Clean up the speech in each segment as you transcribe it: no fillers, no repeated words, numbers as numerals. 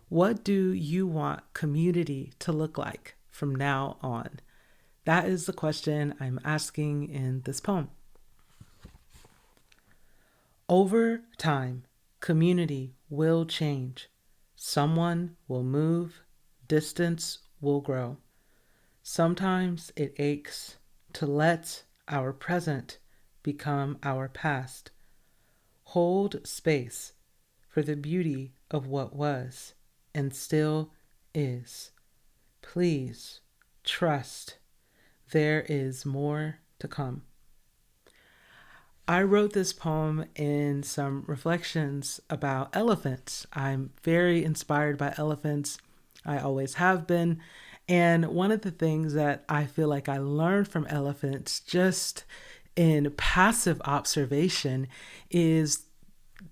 What do you want community to look like from now on? That is the question I'm asking in this poem. Over time, community will change. Someone will move, distance will grow. Sometimes it aches to let our present become our past. Hold space for the beauty of what was and still is. Please trust there is more to come. I wrote this poem in some reflections about elephants. I'm very inspired by elephants. I always have been. And one of the things that I feel like I learned from elephants just in passive observation is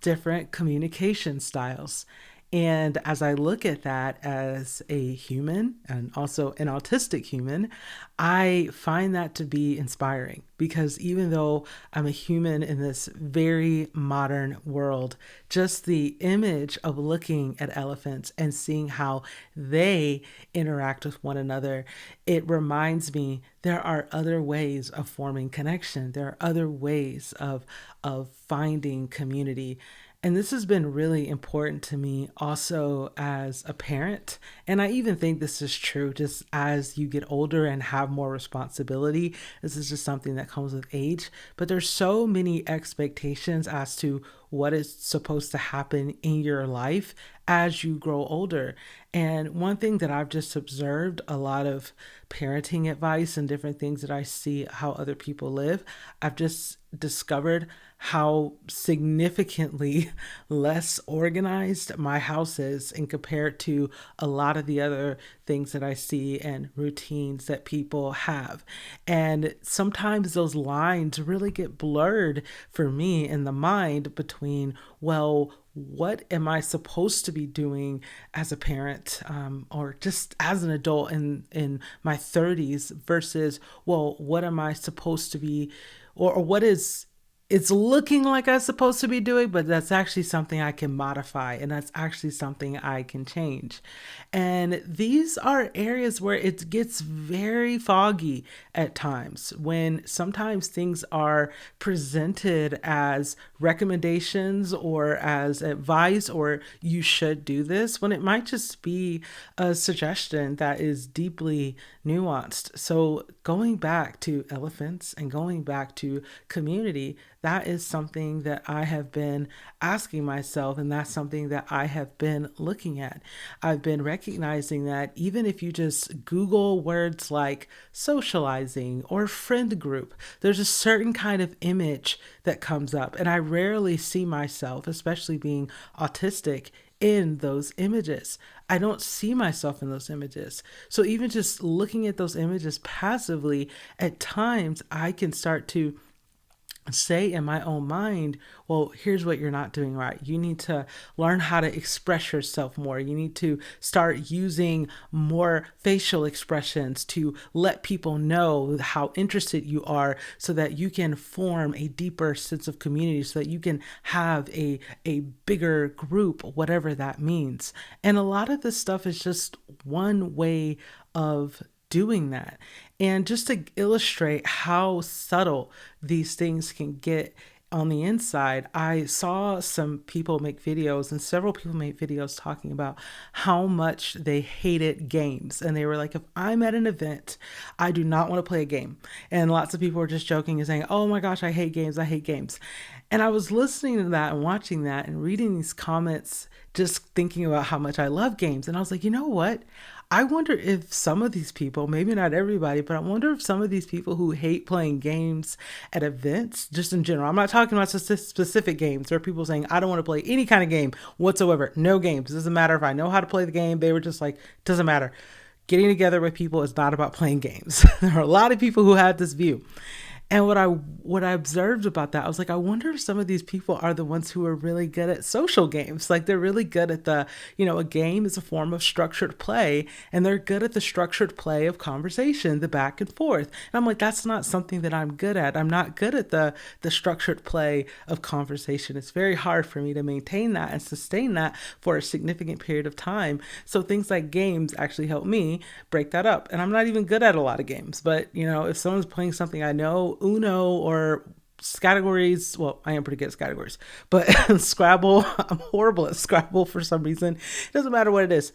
different communication styles. And as I look at that as a human and also an autistic human, I find that to be inspiring because even though I'm a human in this very modern world, just the image of looking at elephants and seeing how they interact with one another, it reminds me there are other ways of forming connection. There are other ways of finding community. And this has been really important to me also as a parent. And I even think this is true just as you get older and have more responsibility. This is just something that comes with age. But there's so many expectations as to what is supposed to happen in your life as you grow older. And one thing that I've just observed a lot of parenting advice and different things that I see how other people live, I've just discovered how significantly less organized my house is and compared to a lot of the other things that I see and routines that people have. And sometimes those lines really get blurred for me in the mind between, well, what am I supposed to be doing as a parent or just as an adult in my 30s versus, well, what am I supposed to be or what is it's looking like I'm supposed to be doing, but that's actually something I can modify and that's actually something I can change. And these are areas where it gets very foggy at times when sometimes things are presented as recommendations or as advice or you should do this when it might just be a suggestion that is deeply nuanced. So going back to elephants and going back to community, that is something that I have been asking myself, and that's something that I have been looking at. I've been recognizing that even if you just Google words like socializing or friend group, there's a certain kind of image that comes up. And I rarely see myself, especially being autistic, in those images. I don't see myself in those images. So even just looking at those images passively, at times I can start to say in my own mind, well, here's what you're not doing right. You need to learn how to express yourself more. You need to start using more facial expressions to let people know how interested you are so that you can form a deeper sense of community, so that you can have a bigger group, whatever that means. And a lot of this stuff is just one way of doing that. And just to illustrate how subtle these things can get on the inside, I saw some people make videos and several people make videos talking about how much they hated games. And they were like, if I'm at an event, I do not want to play a game. And lots of people were just joking and saying, oh my gosh, I hate games. I hate games. And I was listening to that and watching that and reading these comments, just thinking about how much I love games. And I was like, you know what? I wonder if some of these people, maybe not everybody, but I wonder if some of these people who hate playing games at events, just in general, I'm not talking about specific games. There are people saying, I don't want to play any kind of game whatsoever. No games. It doesn't matter if I know how to play the game. They were just like, doesn't matter. Getting together with people is not about playing games. There are a lot of people who have this view. And what I observed about that, I was like, I wonder if some of these people are the ones who are really good at social games. Like they're really good at a game is a form of structured play, and they're good at the structured play of conversation, the back and forth. And I'm like, that's not something that I'm good at. I'm not good at the structured play of conversation. It's very hard for me to maintain that and sustain that for a significant period of time. So things like games actually help me break that up. And I'm not even good at a lot of games, but if someone's playing something I know, Uno or categories, well, I am pretty good at categories, but Scrabble, I'm horrible at Scrabble for some reason. It doesn't matter what it is.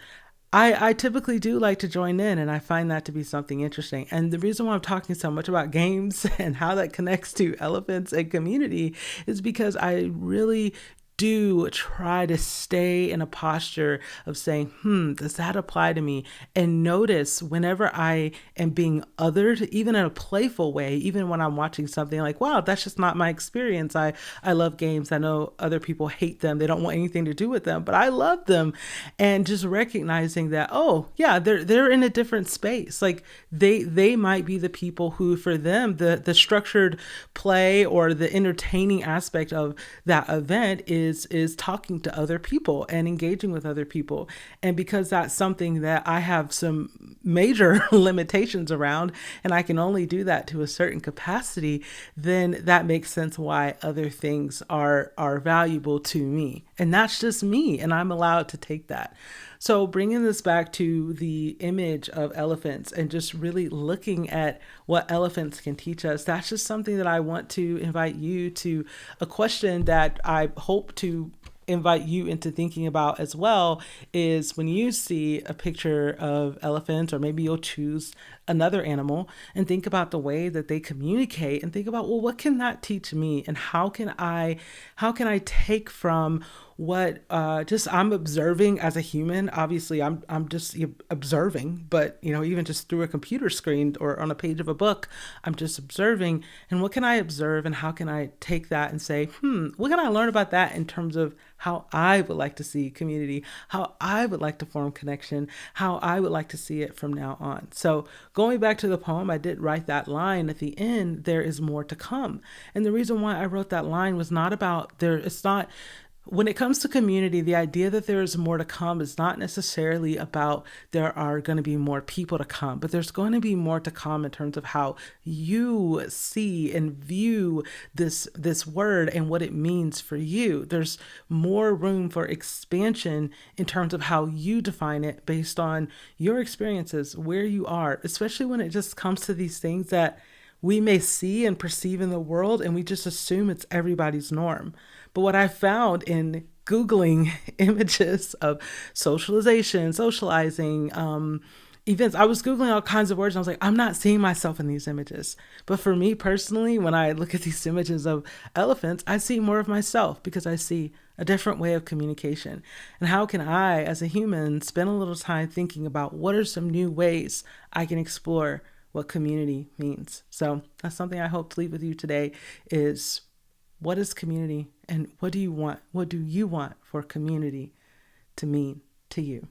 I typically do like to join in, and I find that to be something interesting. And the reason why I'm talking so much about games and how that connects to elephants and community is because I really do try to stay in a posture of saying, does that apply to me? And notice whenever I am being othered, even in a playful way, even when I'm watching something like, wow, that's just not my experience. I love games. I know other people hate them. They don't want anything to do with them, but I love them. And just recognizing that, oh yeah, they're in a different space. Like they might be the people who, for them, the structured play or the entertaining aspect of that event is talking to other people and engaging with other people. And because that's something that I have some major limitations around, and I can only do that to a certain capacity, then that makes sense why other things are valuable to me. And that's just me, and I'm allowed to take that. So, bringing this back to the image of elephants and just really looking at what elephants can teach us, that's just something that I want to invite you to, a question that I hope to invite you into thinking about as well, is when you see a picture of elephants, or maybe you'll choose another animal and think about the way that they communicate and think about, well, what can that teach me, and how can I take from what just I'm observing as a human. Obviously I'm just observing, but even just through a computer screen or on a page of a book, I'm just observing. And what can I observe, and how can I take that and say, what can I learn about that in terms of how I would like to see community, how I would like to form connection, how I would like to see it from now on. So going back to the poem, I did write that line at the end, there is more to come. And the reason why I wrote that line was not about there, it's not, when it comes to community, the idea that there is more to come is not necessarily about there are going to be more people to come, but there's going to be more to come in terms of how you see and view this word and what it means for you. There's more room for expansion in terms of how you define it based on your experiences, where you are, especially when it just comes to these things that we may see and perceive in the world, and we just assume it's everybody's norm. But what I found in Googling images of socialization, socializing, events, I was Googling all kinds of words, and I was like, I'm not seeing myself in these images. But for me personally, when I look at these images of elephants, I see more of myself because I see a different way of communication. And how can I, as a human, spend a little time thinking about what are some new ways I can explore what community means. So that's something I hope to leave with you today, is what is community, and what do you want? What do you want for community to mean to you?